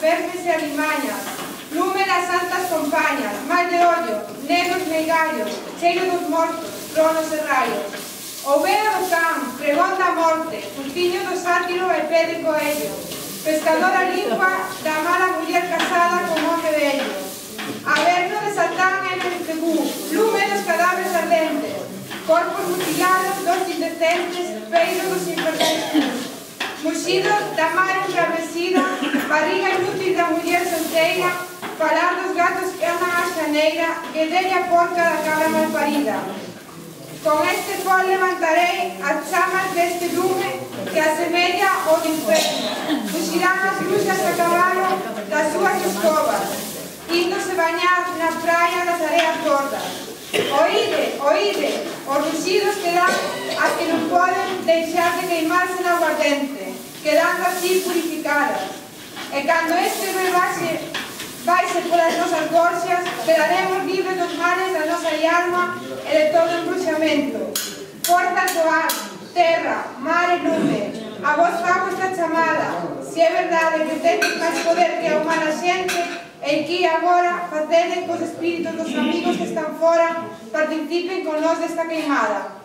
vermes e alimañas, lume das santas compañas, mal de ollo, negros meigallos, cheiro dos mortos, tronos e raios. Ovea do can, pregón da morte, fustiño do sátiro e pé de coello, pescadora limpa da mala muller casada con home vello. Averno de Satán e Belcebú, lume dos cadáveres ardentes, corpos mutilados dos indecentes, peiro dos infernais. Muxido da mar embravecida, barriga inútil da muller solteira, falar dos gatos que aman a xaneira, que delle a porca da cabra malparida. Con este pol levantarei as chamas deste lume que asemella ao inferno. Fuxirán as bruxas a cabalo das súas escobas, índose bañar na praia das areas gordas. Oíde, oíde, os ruxidos que dan as que non poden deixar de queimarse na aguardente, quedando así purificadas. E cando este vaise polas nosas gorxas, quedaremos libres dos males da nosa alma e de todo embruxamento. Forzas do ar, terra, mar e lume, a vos fago esta chamada, se é verdade que tedes máis poder que a humana xente, e que agora facede cos espíritos dos amigos que están fora, participen con nós desta queimada.